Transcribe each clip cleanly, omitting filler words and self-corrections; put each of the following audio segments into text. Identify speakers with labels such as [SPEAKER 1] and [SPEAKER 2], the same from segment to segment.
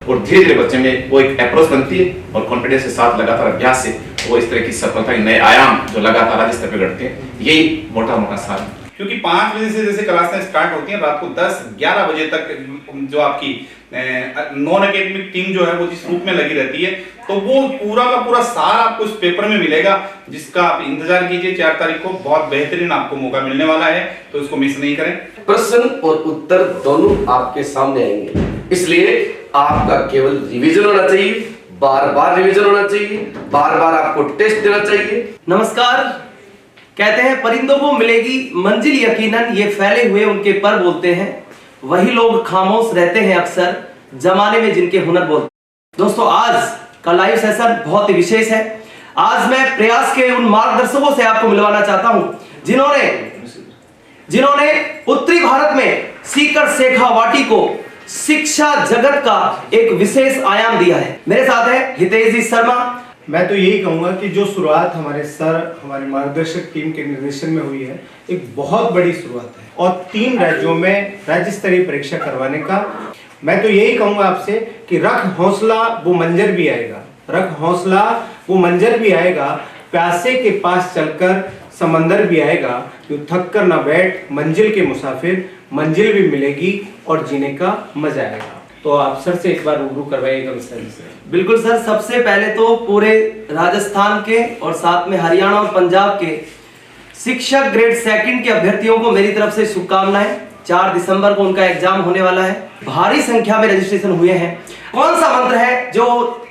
[SPEAKER 1] और धीरे धीरे बच्चे में वो एक अप्रोच बनती है और कॉन्फिडेंस के साथ लगातार अभ्यास से वो इस तरह की सफलता के नए आयाम जो लगातार राज्य स्तर पे घटते हैं, यही मोटा सार है।
[SPEAKER 2] क्योंकि 5 बजे से जैसे क्लासें स्टार्ट होती हैं, रात को 10-11 बजे तक जो आपकी नॉन एकेडमिक टीम जो है वो जिस रूप में लगी रहती है, तो वो पूरा का पूरा सार आपको इस पेपर में मिलेगा, जिसका आप इंतजार कीजिए। 4 तारीख को बहुत बेहतरीन आपको मौका मिलने वाला है, तो इसको मिस नहीं करें।
[SPEAKER 3] प्रश्न और उत्तर दोनों आपके सामने आएंगे, इसलिए आपका केवल रिवीजन होना चाहिए, बार बार रिवीजन होना चाहिए, बार बार आपको टेस्ट देना चाहिए।
[SPEAKER 4] नमस्कार। कहते हैं परिंदों को मिलेगी मंजिल यकीनन, ये फैले हुए उनके पर बोलते हैं, वही लोग खामोश रहते हैं अक्सर जमाने में जिनके हुनर बोलते। दोस्तों, आज का लाइव सेशन बहुत ही विशेष है। आज मैं प्रयास के उन मार्गदर्शकों से आपको मिलवाना चाहता हूं जिन्होंने उत्तरी भारत में सीकर शेखा वाटी को शिक्षा जगत का एक विशेष आयाम दिया है। मेरे साथ है हितेश जी शर्मा।
[SPEAKER 5] मैं तो यही कहूँगा कि जो शुरुआत हमारे सर, हमारे मार्गदर्शक टीम के निर्देशन में हुई है, एक बहुत बड़ी शुरुआत है और 3 राज्यों में राज्य स्तरीय परीक्षा करवाने का। मैं तो यही कहूँगा आपसे कि रख हौसला वो मंजर भी आएगा, रख हौसला वो मंजर भी आएगा, प्यासे के पास चलकर समंदर भी आएगा, जो थक कर ना बैठ मंजिल के मुसाफिर, मंजिल भी मिलेगी और जीने का मजा आएगा। तो आप सर से एक बार रूबरू करवाइएगा विस्तार से।
[SPEAKER 4] बिल्कुल सर, सबसे पहले तो पूरे राजस्थान के और साथ में हरियाणा और पंजाब के शिक्षक ग्रेड 2 के अभ्यर्थियों को मेरी तरफ से शुभकामनाएं। 4 दिसंबर को उनका एग्जाम होने वाला है, भारी संख्या में रजिस्ट्रेशन हुए हैं। कौन सा मंत्र है जो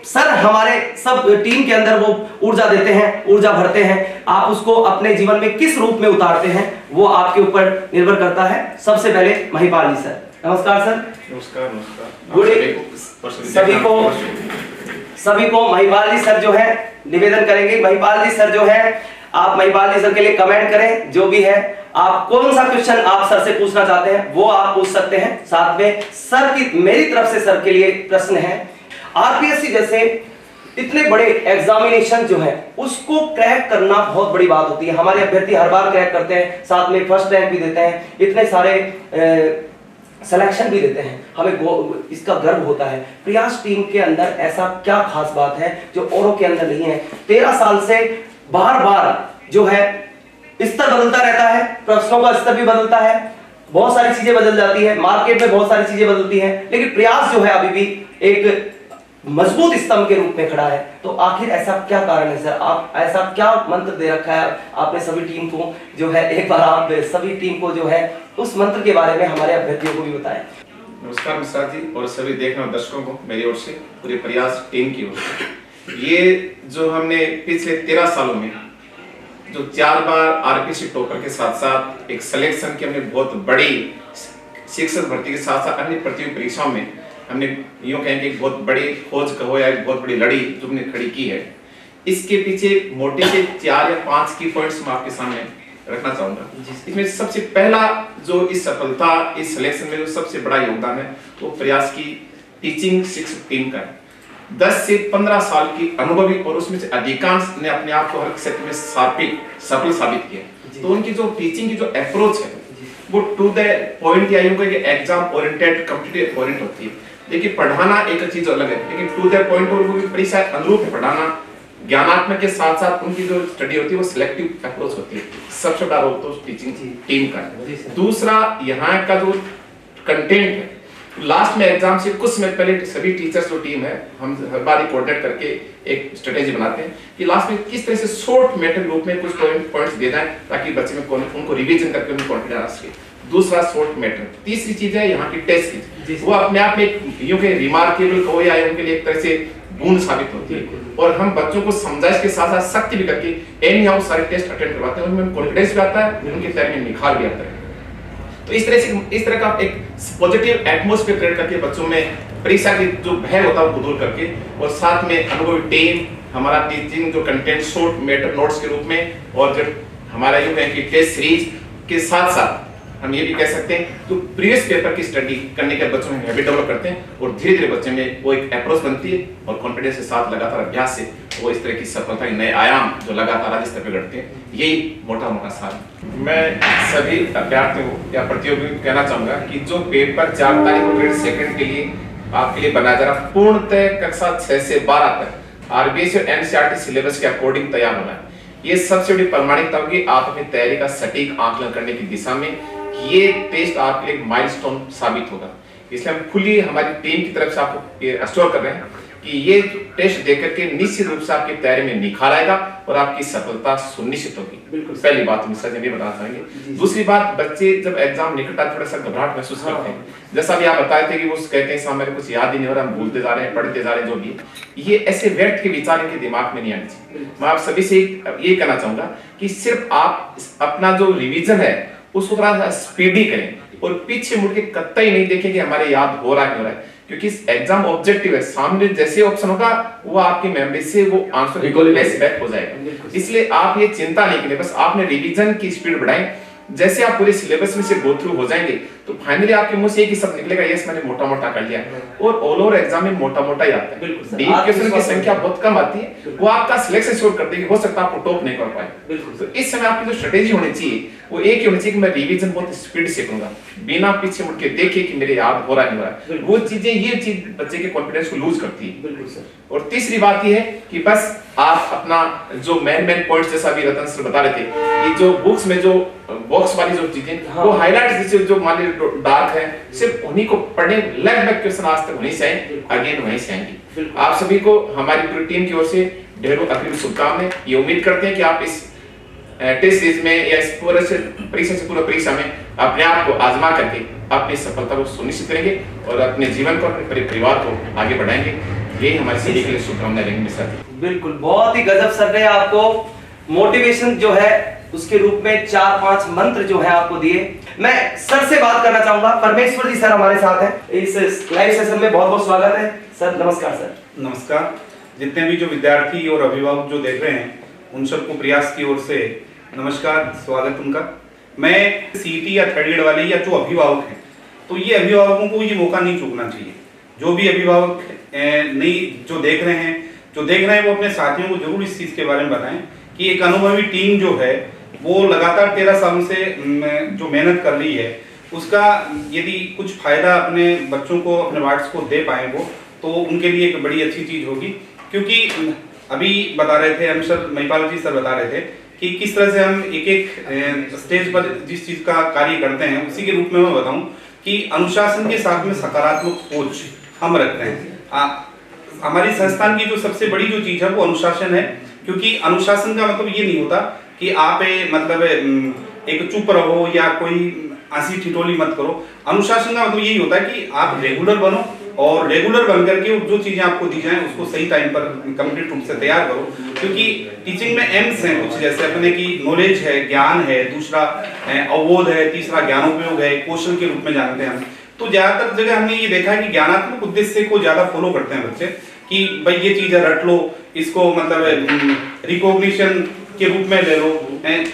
[SPEAKER 4] सर हमारे सब टीम के अंदर वो ऊर्जा देते हैं, ऊर्जा भरते हैं, आप उसको अपने जीवन में किस रूप में उतारते हैं, वो आपके ऊपर निर्भर करता है। सबसे पहले महिपाल जी सर। नमस्कार सर।
[SPEAKER 1] नमस्कार।
[SPEAKER 4] गुड। सभी को महिपाल जी सर जो है निवेदन करेंगे, महिपाल जी सर जो है, आप महिपाल जी सर के लिए कमेंट करें। जो भी है, आप कौन सा क्वेश्चन आप सर से पूछना चाहते हैं वो आप पूछ सकते हैं। साथ में सर की मेरी तरफ से सर के लिए प्रश्न है, आरपीएससी जैसे इतने बड़े एग्जामिनेशन जो है उसको क्रैक करना बहुत बड़ी बात होती है। हमारे अभ्यर्थी हर बार क्रैक करते हैं, साथ में फर्स्ट रैंक भी देते हैं, इतने सारे सिलेक्शन भी देते हैं, हमें इसका गर्व होता है। प्रयास टीम के अंदर ऐसा क्या खास बात है जो औरों के अंदर नहीं है? 13 साल से बार बार जो है स्तर बदलता रहता है, प्रश्नों का स्तर भी बदलता है, बहुत सारी चीजें बदल जाती है, मार्केट में बहुत सारी चीजें बदलती हैं, लेकिन प्रयास जो है अभी भी एक मजबूत स्तंभ के रूप में खड़ा है। तो आखिर ऐसा क्या कारण है सर? आप ऐसा क्या मंत्र दे रखा है आपने सभी टीम को जो है? एक बार आप सभी टीम को जो है उस मंत्र के बारे में हमारे अभ्यर्थियों को भी बताएं।
[SPEAKER 1] नमस्कार मिश्रा जी और सभी देखने वाले दर्शकों को मेरी ओर से, पूरे प्रयास टीम की ओर से। ये जो हमने पिछले 13 सालों में जो 4 बार आरपीएससी टॉपर के साथ साथ एक सिलेक्शन की हमने बहुत बड़ी शिक्षक भर्ती के साथ साथ अन्य प्रतियोगी परीक्षाओं में हमने यूं कहें कि बहुत बड़ी खोज कहो या एक बहुत बड़ी लड़ी जो हमने खड़ी की है, इसके पीछे मोटे से 4 या 5 की पॉइंट्स मैं आपके सामने रखना चाहूंगा। इसमें सबसे पहला जो इस सफलता, इस सिलेक्शन में जो सबसे बड़ा योगदान है वो प्रयास की टीचिंग शिक्षक टीम का है। 10 से 15 साल की अनुभवी और उसमें से अधिकांश ने अपने आप को हर क्षेत्र में सफल साबित किया। तो उनकी जो टीचिंग की जो अप्रोच है वो टू द पॉइंट या यूं कहें कि एग्जाम ओरिएंटेड, कॉम्पिटिटिव ओरिएंट होती है। देखिए, पढ़ाना एक चीज अलग है, लेकिन टू द पॉइंट और वो भी बड़ी शायद अनुरूप है पढ़ाना। ज्ञानात्मक के साथ साथ उनकी जो स्टडी होती है वो सिलेक्टिव अप्रोच होती है। सबसे बड़ा रोल तो टीचिंग टीम का है। दूसरा, यहाँ का जो कंटेंट है, लास्ट में एग्जाम से कुछ समय पहले सभी टीचर्स जो टीम है, हम हर बार कोऑर्डिनेट करके एक स्ट्रेटेजी बनाते हैं कि लास्ट में किस तरह से शॉर्ट मेथड रूप में कुछ पॉइंट्स दे जाएं ताकि बच्चे में उनको रिवीजन करके उनको कॉन्फिडेंस आ सके। दूसरा, शॉर्ट मेथड। तीसरी चीज है यहाँ की टेस्ट की, वो अपने आप में यूं के रिमार्केबल कहो या उनके लिए एक तरह से गुण साबित होती है। और हम बच्चों को समझाइश के साथ साथ सख्ती भी करके एनी हाउ सारे टेस्ट अटेंड करवाते हैं, उनमें कॉन्फिडेंस भी आता है, उनकी तैयारी में निखार भी आता है। तो इस तरह का एक पॉजिटिव एटमॉस्फेयर क्रिएट करके बच्चों में परीक्षा की जो भय होता है वो दूर करके, और साथ में अनुभवी टीम, हमारा टीचिंग जो कंटेंट शॉर्ट मेथड नोट्स के रूप में, और जो हमारा यूं कहें कि टेस्ट सीरीज के साथ साथ हम ये भी कह सकते हैं तो प्रीवियस पेपर की स्टडी करने के बच्चों में हैबिट डेवलप करते हैं, और धीरे धीरे बच्चे में वो एक अप्रोच बनती है, और कॉन्फिडेंस के साथ लगातार अभ्यास से वो इस तरह की सफलता के नए आयाम जो लगातार राज्य स्तर पर घटते हैं, यही मोटा सार है। मैं सभी अभ्यर्थियों या प्रतियोगियों को कहना चाहूंगा कि जो पेपर 4 तारीख को ग्रेड 2 के लिए आपके लिए बनाया जा रहा पूर्णतः कक्षा 6 से 12 तक आरबीएसई और एनसीईआरटी सिलेबस के अकॉर्डिंग तैयार होना है। ये सबसे बड़ी प्रामाणिकता होगी आप अपनी तैयारी का सटीक आकलन करने की दिशा में। ये टेस्ट आपके लिए माइलस्टोन साबित होगा, इसलिए हम खुली हमारी टीम की तरफ से आपको एश्योर कर रहे हैं कि ये टेस्ट देकर के निश्चित रूप से आपकी तैयारी में निखार आएगा और आपकी सफलता सुनिश्चित होगी। पहली बात मिश्रा जी बताना चाहेंगे। दूसरी बात, बच्चे जब एग्जाम निकट आता थोड़ा सा घबराहट महसूस करते हैं, जैसा भी आप बताए थे कि वो कहते हैं मेरे कुछ याद ही नहीं हो रहा, हम भूलते जा रहे हैं, पढ़ते जा रहे हैं, जो भी ये ऐसे व्यर्थ के विचार इनके दिमाग में नहीं आने चाहिए। मैं आप सभी से ये कहना चाहूंगा कि सिर्फ आप अपना जो रिवीजन है उसको थोड़ा सा स्पीडी करें और पीछे मुड़ के कतई नहीं देखें कि हमारे याद हो रहा है, क्योंकि एग्जाम ऑब्जेक्टिव है, सामने जैसे ऑप्शन होगा वो आपकी मेमोरी से वो आंसर फ्लैश बैक हो जाएगा। इसलिए आप ये चिंता नहीं करें, बस आपने रिवीजन की स्पीड बढ़ाएं। जैसे आप पूरे सिलेबस में से गो थ्रू हो जाएंगे तो फाइनली आपके मुंह से एक ही शब्द निकलेगा, यस मैंने मोटा मोटा कर लिया। और ऑल ओवर एग्जाम में मोटा मोटा ही आता है, डीप क्वेश्चन की संख्या बहुत कम आती है, वो आपका सिलेक्शन श्योर कर देगी, हो सकता है आपको टॉप नहीं कर पाए। तो इस समय आपकी जो स्ट्रेटेजी होनी चाहिए वो एक ही होनी चाहिए कि मैं रिवीजन बहुत स्पीड से करूंगा, बिना पीछे मुड़ के देखे कि मेरे याद हो रहा नहीं हो रहा। वो चीजें, ये चीज बच्चे के कॉन्फिडेंस को लूज करती है। और तीसरी बात ये है कि बस आप अपना जो मेन पॉइंट्स, जैसा भी रतन सर बता रहे थे, ये जो बुक्स में जो बॉक्स वाली जो चीजें वो हाईलाइट जैसे जो मान लीजिए डार्क है, सिर्फ उन्हीं को पढ़ने। लगभग क्वेश्चन आज तक वहीं से आए, अगेन वहीं से आएंगे। आप सभी को हमारी पूरी टीम की ओर से ढेरों अग्रिम शुभकामनाएं। ये उम्मीद करते हैं कि आप इस टेस्ट सीरीज में या इस पूरे से पूरा परीक्षा में अपने आप को आजमा करके अपनी सफलता को सुनिश्चित करेंगे और अपने जीवन को, अपने परिवार को आगे बढ़ाएंगे। यही हमारी सभी के लिए शुभकामनाएं रहेंगी मिश्रा जी।
[SPEAKER 4] बिल्कुल, बहुत ही गजब सर ने आपको मोटिवेशन जो है उसके रूप में 4-5 मंत्र जो है आपको दिए। मैं सर से बात करना चाहूंगा, परमेश्वर जी सर हमारे साथ हैं इस लाइव सेशन में, बहुत बहुत स्वागत है सर। नमस्कार सर।
[SPEAKER 2] नमस्कार। जितने भी जो विद्यार्थी और अभिभावक जो देख रहे हैं उन सबको प्रयास की ओर से नमस्कार, स्वागत उनका। मैं सीटी या थर्ड ईयर वाले या जो अभिभावक हैं, तो ये अभिभावकों को ये मौका नहीं चूकना चाहिए। जो भी अभिभावक नहीं जो देख रहे हैं वो अपने साथियों को जरूर इस चीज के बारे में बताएं कि एक अनुभवी टीम जो है वो लगातार 13 सालों से जो मेहनत कर रही है, उसका यदि कुछ फायदा अपने बच्चों को, अपने वार्ड्स को दे पाए वो, तो उनके लिए एक बड़ी अच्छी चीज होगी। क्योंकि अभी बता रहे थे हम सर, महिपाल जी सर बता रहे थे कि किस तरह से हम एक स्टेज पर जिस चीज का कार्य करते हैं, उसी के रूप में मैं बताऊं कि अनुशासन के साथ में सकारात्मक सोच हम रखते हैं। हमारी संस्थान की जो सबसे बड़ी जो चीज है वो अनुशासन है। क्योंकि अनुशासन का मतलब ये नहीं होता कि आप मतलब एक चुप रहो या कोई हंसी ठिठोली मत करो। अनुशासन का मतलब यही होता है कि आप रेगुलर बनो और रेगुलर बन करके जो चीजें आपको दी जाएं उसको सही टाइम पर कंप्लीट रूप से तैयार करो। क्योंकि टीचिंग में एम्स हैं कुछ, जैसे अपने की नॉलेज है, ज्ञान है, दूसरा अवबोध है, तीसरा ज्ञानोपयोग है, कौशल के रूप में जानते हैं हम। तो ज्यादातर जगह हमने ये देखा है कि ज्ञानात्मक उद्देश्य को ज्यादा फॉलो करते हैं बच्चे कि भाई ये चीज है रट लो, इसको मतलब रिकॉग्निशन के रूप में ले लो।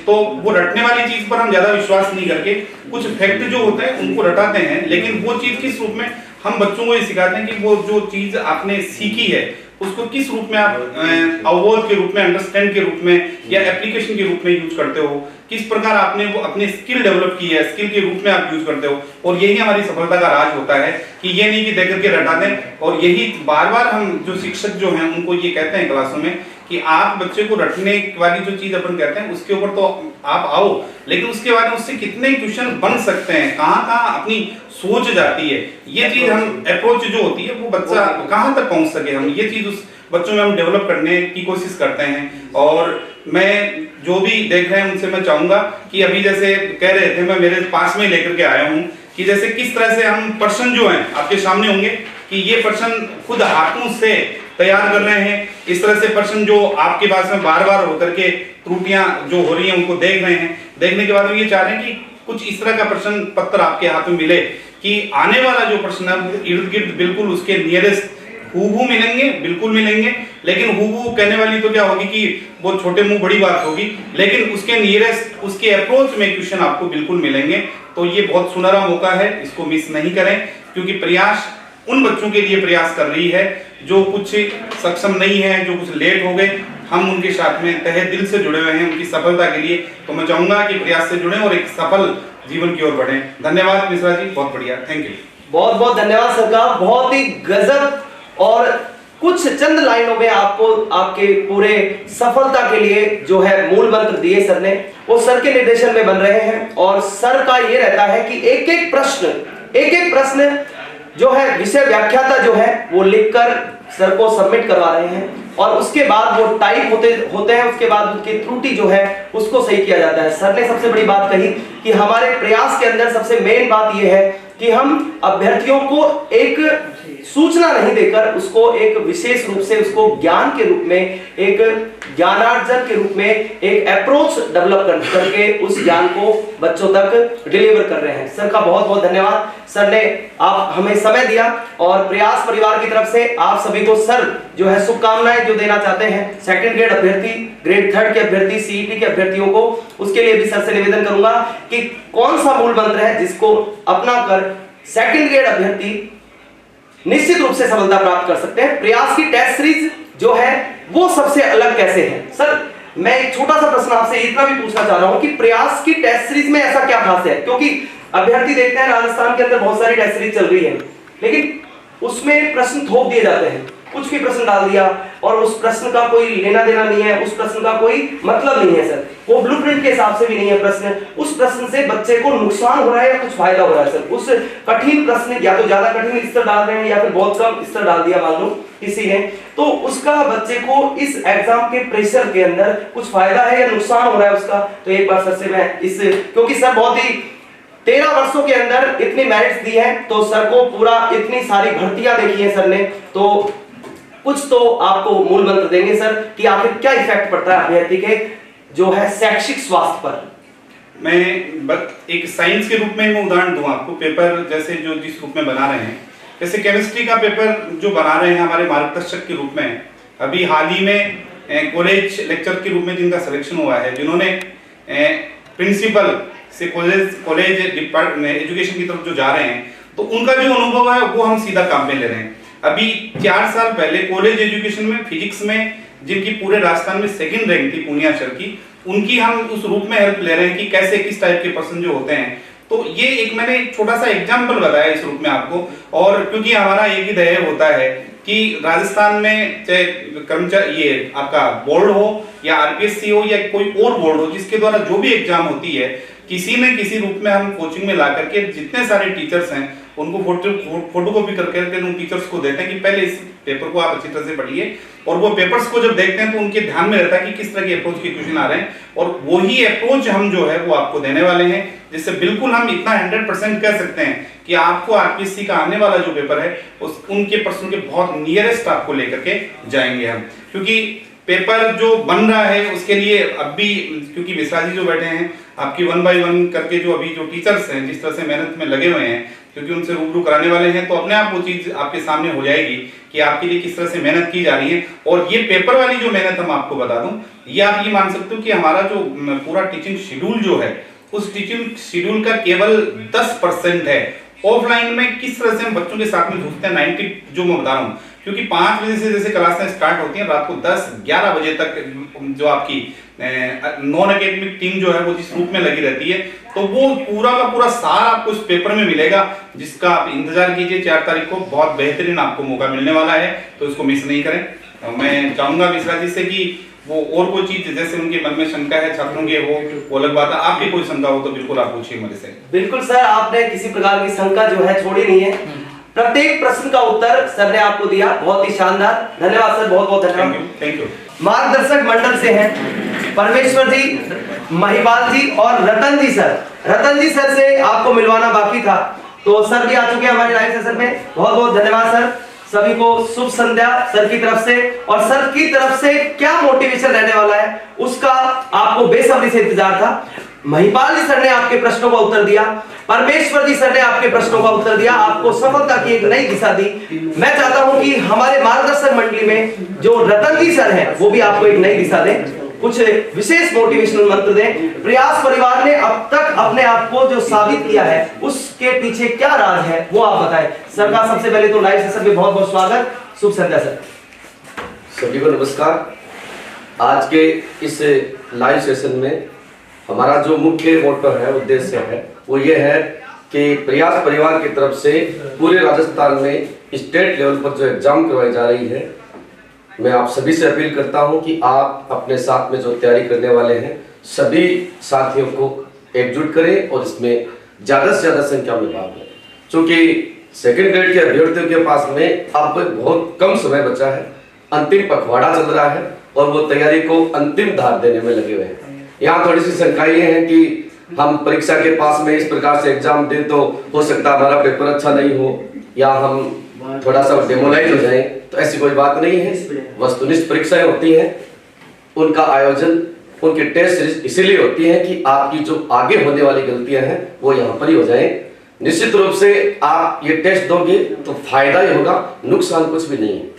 [SPEAKER 2] तो वो रटने वाली चीज पर हम ज्यादा विश्वास नहीं करके कुछ फैक्ट जो होते हैं उनको रटाते हैं, लेकिन वो चीज किस रूप में हम बच्चों को ये सिखाते हैं कि वो जो चीज आपने सीखी है उसको किस रूप में आप अवबोध के रूप में, अंडरस्टैंड के रूप में या एप्लीकेशन के रूप में यूज करते हो, किस प्रकार आपने वो अपने स्किल डेवलप की है, स्किल के रूप में आप यूज करते हो। और यही हमारी सफलता का राज होता है कि ये नहीं कि देख करके रटा दें। और यही बार बार हम जो शिक्षक जो हैं उनको ये कहते हैं क्लासों में कि आप बच्चे को रटने वाली जो चीज अपन कहते हैं उसके ऊपर तो आप आओ, लेकिन उसके बाद उससे कितने क्वेश्चन बन सकते हैं, कहाँ अपनी सोच जाती है, ये चीज हम अप्रोच जो होती है वो बच्चा कहाँ तक पहुंच सके, हम ये चीज उस बच्चों में हम डेवलप करने की कोशिश करते हैं। और मैं जो भी देख रहे हैं उनसे मैं चाहूंगा कि अभी जैसे कह रहे थे, मैं मेरे पास में लेकर के आया हूँ कि जैसे किस तरह से हम पर्सन जो हैं आपके सामने होंगे कि ये पर्सन खुद हाथों से तैयार कर रहे हैं। इस तरह से पर्सन जो आपके पास में बार बार होकर के त्रुटियां जो हो रही हैं उनको देख रहे हैं, देखने के बाद ये चाह रहे हैं कि कुछ इस तरह का प्रश्न पत्र आपके हाथ में मिले कि आने वाला जो प्रश्न है इर्द गिर्द बिल्कुल उसके नियरेस्ट हूबहू मिलेंगे, बिल्कुल मिलेंगे। लेकिन हूबहू कहने वाली तो क्या होगी कि वो छोटे मुंह बड़ी बात होगी, लेकिन उसके नियरेस्ट उसके अप्रोच में क्वेश्चन आपको बिल्कुल मिलेंगे। तो ये बहुत सुनहरा मौका है, इसको मिस नहीं करें। क्योंकि प्रयास उन बच्चों के लिए प्रयास कर रही है जो कुछ सक्षम नहीं है, जो कुछ लेट हो गए, हम उनके साथ में तहे दिल से जुड़े हुए हैं उनकी सफलता के लिए। तो मैं चाहूंगा कि प्रयास से जुड़ें और एक सफल जीवन की ओर बढ़ें। धन्यवाद मिश्रा जी, बहुत बढ़िया, थैंक यू।
[SPEAKER 4] बहुत बहुत धन्यवाद सर का, बहुत ही गजब। और कुछ चंद लाइनों में आपको आपके पूरे सफलता के लिए जो है मूल मंत्र दिए सर ने, वो सर के निर्देशन में बन रहे हैं। और सर का ये रहता है कि एक एक प्रश्न जो है विषय व्याख्याता जो है वो लिखकर सर को सबमिट करवा रहे हैं और उसके बाद वो टाइप होते हैं, उसके बाद उनकी त्रुटि जो है उसको सही किया जाता है। सर ने सबसे बड़ी बात कही कि हमारे प्रयास के अंदर सबसे मेन बात ये है कि हम अभ्यर्थियों को एक सूचना नहीं देकर उसको एक विशेष रूप से उसको ज्ञान के रूप में, एक ज्ञानार्जन के रूप में एक अप्रोच डेवलप करके उस ज्ञान को बच्चों तक डिलीवर कर रहे हैं। सर का बहुत बहुत धन्यवाद। सर ने आप हमें समय दिया और प्रयास परिवार की तरफ से आप सभी को सर जो है शुभकामनाएं जो देना चाहते हैं सेकंड ग्रेड अभ्यर्थी, ग्रेड 3 के अभ्यर्थी, सीईटी के अभ्यर्थियों को, उसके लिए भी सर से निवेदन करूंगा कि कौन सा मूल मंत्र है जिसको अपना कर सेकंड ग्रेड अभ्यर्थी निश्चित रूप से सफलता प्राप्त कर सकते हैं। प्रयास की टेस्ट सीरीज जो है वो सबसे अलग कैसे है? सर मैं एक छोटा सा प्रश्न आपसे इतना भी पूछना चाह रहा हूं कि प्रयास की टेस्ट सीरीज में ऐसा क्या खास है? क्योंकि अभ्यर्थी देखते हैं राजस्थान के अंदर बहुत सारी टेस्ट सीरीज चल रही है, लेकिन उसमें प्रश्न थोप दिए जाते हैं, कुछ भी प्रश्न डाल दिया और उस प्रश्न का कोई लेना देना नहीं है, उस प्रश्न का कोई मतलब नहीं है सर, वो ब्लूप्रिंट के हिसाब से भी नहीं है प्रश्न, उस प्रश्न से बच्चे को नुकसान हो रहा है या कुछ फायदा हो रहा है सर? उस कठिन प्रश्न या तो ज्यादा कठिन स्तर डाल रहे हैं या फिर बहुत कम स्तर डाल दिया मान लो किसी ने, तो उसका बच्चे को इस एग्जाम के प्रेशर के अंदर कुछ फायदा है या नुकसान हो रहा है उसका? तो एक बार सर से मैं इस, क्योंकि सर बहुत ही 13 वर्षों के अंदर इतनी मेरिट्स दी है, तो सर को पूरा इतनी सारी भर्तियां देखी है सर ने, तो कुछ तो आपको मूल मंत्र देंगे सर कि आखिर क्या इफेक्ट पड़ता है अभ्यर्थी के जो है शैक्षिक स्वास्थ्य पर।
[SPEAKER 2] मैं एक साइंस के रूप में मैं उदाहरण दूं आपको, पेपर जैसे जो जिस रूप में बना रहे हैं, जैसे केमिस्ट्री का पेपर जो बना रहे हैं हमारे मार्गदर्शक के रूप में, अभी हाल ही में कॉलेज लेक्चर के रूप में जिनका सिलेक्शन हुआ है, जिन्होंने प्रिंसिपल से कॉलेज एजुकेशन की तरफ जो जा रहे हैं, तो उनका जो अनुभव है वो हम सीधा काम में ले रहे हैं। अभी 4 साल पहले कॉलेज एजुकेशन में फिजिक्स में जिनकी पूरे राजस्थान में सेकंड रैंक थी पूर्णिया सर की, उनकी हम उस रूप में हेल्प ले रहे हैं कि कैसे किस टाइप के पर्सन जो होते हैं। तो ये एक मैंने छोटा सा एग्जांपल बताया इस रूप में आपको, और क्योंकि हमारा एक ही ध्येय होता है कि राजस्थान में चाहे कर्मचारी ये आपका बोर्ड हो या आरपीएससी हो या कोई और बोर्ड हो, जिसके द्वारा जो भी एग्जाम होती है, किसी न किसी रूप में हम कोचिंग में ला करके जितने सारे टीचर्स हैं उनको फोटोकॉपी करके उन टीचर्स को देते हैं कि पहले इस पेपर को आप अच्छी तरह से पढ़िए, और वो पेपर्स को जब देखते हैं तो उनके ध्यान में रहता है कि किस तरह के अप्रोच के क्वेश्चन आ रहे हैं, और वही अप्रोच हम जो है वो आपको देने वाले हैं, जिससे बिल्कुल हम इतना 100% कह सकते हैं कि आपको आरपीएससी का आने वाला जो पेपर है उनके प्रश्नों के बहुत नियरेस्ट आपको लेकर के जाएंगे हम। क्योंकि पेपर जो बन रहा है उसके लिए अब भी, क्योंकि मिश्रा जी जो बैठे हैं आपकी 1 by 1 करके जो अभी जो टीचर्स हैं जिस तरह से मेहनत में लगे हुए हैं, क्योंकि उनसे रूबरू कराने वाले हैं, तो अपने आप वो चीज आपके सामने हो जाएगी कि आपके लिए किस तरह से मेहनत की जा रही है। और ये पेपर वाली जो मेहनत हम आपको बता दूं, ये आप ये मान सकते हो कि हमारा जो पूरा टीचिंग शेड्यूल जो है, उस टीचिंग शेड्यूल का केवल 10% है। ऑफलाइन में किस तरह से हम बच्चों के साथ में घुसते हैं 90 जो मैं बता रहा हूँ, क्योंकि 5 बजे से जैसे क्लासें स्टार्ट होती हैं, रात को 10-11 बजे तक जो आपकी नॉन एकेडमिक टीम जो है वो जिस रूप में लगी रहती है, तो वो पूरा का पूरा सार आपको इस पेपर में मिलेगा, जिसका आप इंतजार कीजिए। 4 तारीख को बहुत बेहतरीन आपको मौका मिलने वाला है, तो इसको मिस नहीं करें। मैं चाहूंगा मिश्रा जी से कि वो और कोई चीज जैसे उनके मन में शंका है छात्रों के, वो अलग बात है, आपकी कोई शंका हो तो बिल्कुल आप पूछिए मेरे से।
[SPEAKER 4] बिल्कुल सर, आपने किसी प्रकार की शंका जो है छोड़ी नहीं है, प्रत्येक प्रश्न का उत्तर सर ने आपको दिया, बहुत ही शानदार। धन्यवाद सर, बहुत बहुत धन्यवाद।
[SPEAKER 2] Thank you.
[SPEAKER 4] मार्गदर्शक मंडल से हैं परमेश्वर जी, महिपाल जी और रतन जी सर। रतन जी सर से आपको मिलवाना बाकी था, तो सर भी आ चुके हैं हमारे लाइव सेशन में। बहुत बहुत धन्यवाद सर, सभी को शुभ संध्या सर की तरफ से। और सर की तरफ से क्या मोटिवेशन रहने वाला है उसका आपको बेसब्री से इंतजार था। महिपाल जी सर ने आपके प्रश्नों का उत्तर दिया, परमेश्वर जी सर ने आपके प्रश्नों का उत्तर दिया, आपको सफलता की एक नई दिशा दी। मैं चाहता हूं कि हमारे मार्गदर्शक मंडली में जो रतन जी सर हैं वो भी आपको एक नई दिशा दें, कुछ विशेष मोटिवेशनल मंत्र दें। प्रयास परिवार ने अब तक अपने आप को जो साबित किया है उसके पीछे क्या राज है वो आप बताएं। सर का सबसे पहले तो लाइव सेशन में बहुत बहुत स्वागत, शुभ संध्या सर।
[SPEAKER 3] सभी को नमस्कार। आज के इस लाइव सेशन में हमारा जो मुख्य मोटो है, उद्देश्य है, वो ये है कि प्रयास परिवार की तरफ से पूरे राजस्थान में स्टेट लेवल पर जो एग्जाम करवाई जा रही है, मैं आप सभी से अपील करता हूं कि आप अपने साथ में जो तैयारी करने वाले हैं सभी साथियों को एकजुट करें और इसमें ज़्यादा से ज़्यादा संख्या में भाग लें। क्योंकि सेकंड ग्रेड के अभ्यर्थियों के पास में अब बहुत कम समय बचा है, अंतिम पखवाड़ा चल रहा है और वो तैयारी को अंतिम धार देने में लगे हुए हैं। यहाँ थोड़ी सी शंका ये है कि हम परीक्षा के पास में इस प्रकार से एग्जाम दें तो हो सकता है हमारा पेपर अच्छा नहीं हो या हम थोड़ा सा डेमोलाइज हो जाएं, तो ऐसी कोई बात नहीं है। वस्तुनिष्ठ परीक्षाएं होती हैं, उनका आयोजन, उनके टेस्ट सीरीज इसीलिए होती है कि आपकी जो आगे होने वाली गलतियां हैं वो यहाँ पर ही हो जाएं। निश्चित रूप से आप ये टेस्ट दोगे तो फायदा ही होगा, नुकसान कुछ भी नहीं है।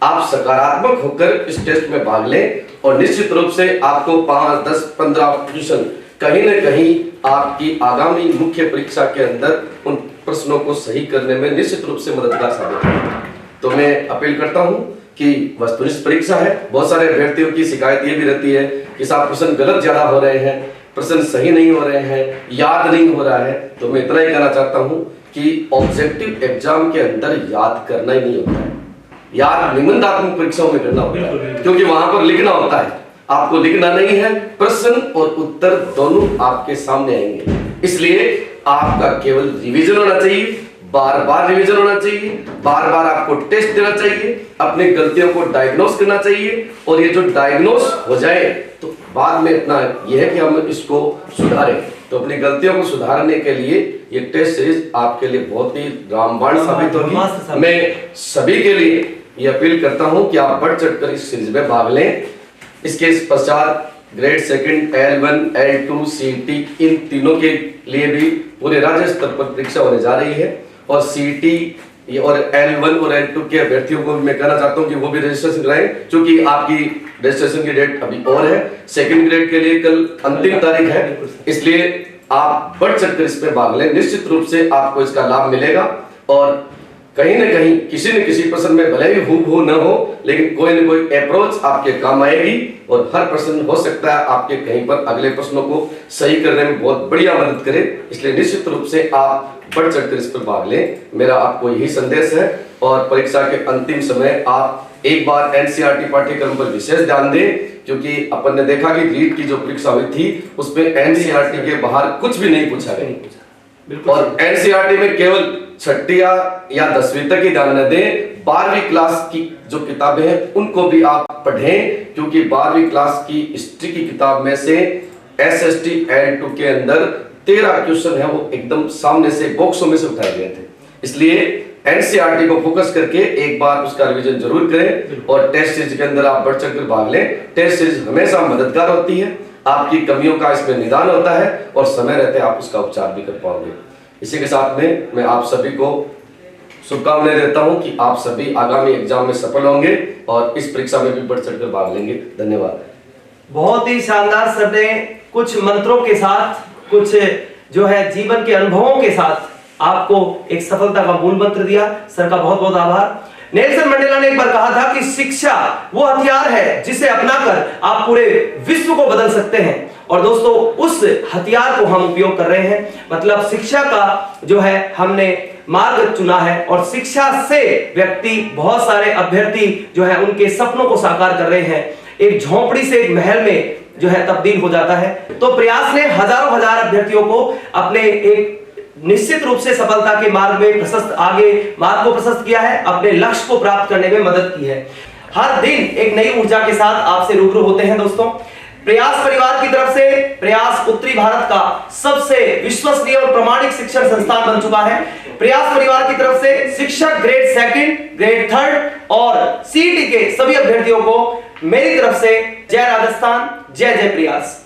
[SPEAKER 3] आप सकारात्मक होकर इस टेस्ट में भाग लें और निश्चित रूप से आपको 5, 10, 15 क्वेश्चन कहीं न कहीं आपकी आगामी मुख्य परीक्षा के अंदर उन प्रश्नों को सही करने में निश्चित रूप से मददगार साबित होगा। तो मैं अपील करता हूं कि वस्तुनिष्ठ परीक्षा है। बहुत सारे अभ्यर्थियों की शिकायत ये भी रहती है कि साहब प्रश्न गलत ज्यादा हो रहे हैं, प्रश्न सही नहीं हो रहे हैं, याद नहीं हो रहा है। तो मैं इतना ही कहना चाहता हूं कि ऑब्जेक्टिव एग्जाम के अंदर याद करना ही नहीं होता है, याद निबंधात्मक परीक्षाओं में करना होता है, क्योंकि वहां पर लिखना होता है। आपको लिखना नहीं है, प्रश्न और उत्तर दोनों आपके सामने आएंगे। इसलिए आपका केवल रिवीजन होना चाहिए, बार बार रिवीजन होना चाहिए, बार बार आपको टेस्ट देना चाहिए, अपनी गलतियों को डायग्नोस करना चाहिए और ये जो डायग्नोस हो जाए तो बाद में इतना यह है कि हम इसको सुधारें। तो अपनी गलतियों को सुधारने के लिए ये टेस्ट सीरीज आपके लिए बहुत ही रामबाण साबित होगी। मैं सभी के लिए ये अपील करता हूं कि आप बढ़ चढ़कर इस सीरीज में भाग लें। इसके पश्चात grade second, L1, L2, CET इन तीनों के लिए भी पूरे राज्य स्तर पर परीक्षा होने जा रही है और CET और L1 और L2 के अभ्यर्थियों को मैं कहना चाहता हूं कि वो भी रजिस्ट्रेशन कराएं, क्योंकि आपकी रजिस्ट्रेशन की डेट अभी और है। सेकंड ग्रेड के लिए कल अंतिम तारीख है, इसलिए आप बढ़ चढ़कर इसमें भाग लें। निश्चित रूप से आपको इसका लाभ मिलेगा और कहीं न कहीं किसी न किसी प्रश्न में भले ही हूबहू न हो, लेकिन कोई न कोई अप्रोच आपके काम आएगी और हर प्रश्न हो सकता है आपके कहीं पर अगले प्रश्नों को सही करने में बहुत बढ़िया मदद करे। इसलिए निश्चित रूप से आप बढ़ चढ़कर इस पर भाग लें, मेरा आपको यही संदेश है। और परीक्षा के अंतिम समय आप एक बार NCERT पाठ्यक्रम पर विशेष ध्यान दें, क्योंकि अपन ने देखा कि रीट की जो परीक्षा हुई थी उसमें NCERT के बाहर कुछ भी नहीं पूछा गया और NCERT में केवल 6ठी या 10वीं तक ही ध्यान न दें, 12वीं क्लास की जो किताबें हैं उनको भी आप पढ़ें, क्योंकि 12वीं क्लास की हिस्ट्री की किताब में से SST L2 के अंदर 13 क्वेश्चन है वो एकदम सामने से बॉक्सों में से उठाए गए थे। इसलिए NCERT को फोकस करके एक बार उसका रिवीजन जरूर करें और टेस्ट सीरीज के अंदर आप बढ़ चढ़कर भाग लें। टेस्ट सीरीज हमेशा मददगार होती है, आपकी कमियों का इसमें निदान होता है और समय रहते आप उसका उपचार भी कर पाओगे। इसी के साथ में मैं आप सभी को शुभकामनाएं देता हूं कि आप सभी आगामी एग्जाम में सफल होंगे और इस परीक्षा में भी बढ़ चढ़कर भाग लेंगे। धन्यवाद।
[SPEAKER 4] बहुत ही शानदार सर ने कुछ मंत्रों के साथ, कुछ जो है जीवन के अनुभवों के साथ आपको एक सफलता का मूल मंत्र दिया। सर का बहुत बहुत आभार। नेल्सन मंडेला ने एक बार कहा था कि शिक्षा वो हथियार है जिसे अपनाकर आप पूरे विश्व को बदल सकते हैं, और दोस्तों उस हथियार को हम उपयोग कर रहे हैं। मतलब शिक्षा का जो है हमने मार्ग चुना है और शिक्षा से व्यक्ति, बहुत सारे अभ्यर्थी जो है उनके सपनों को साकार कर रहे हैं। एक झोंपड़ी से एक महल में जो है तब्दील हो जाता है। तो प्रयास ने हजारों हजार अभ्यर्थियों को अपने एक निश्चित रूप से सफलता के मार्ग में मार्ग को प्रशस्त किया है, अपने लक्ष्य को प्राप्त करने में मदद की है। हर दिन एक नई ऊर्जा के साथ आपसे रूबरू होते हैं दोस्तों। प्रयास परिवार की तरफ से प्रयास उत्तरी भारत का सबसे विश्वसनीय और प्रामाणिक शिक्षण संस्थान बन चुका है। प्रयास परिवार की तरफ से शिक्षक ग्रेड सेकंड, ग्रेड थर्ड और CET के सभी अभ्यर्थियों को मेरी तरफ से जय राजस्थान, जय जय प्रयास।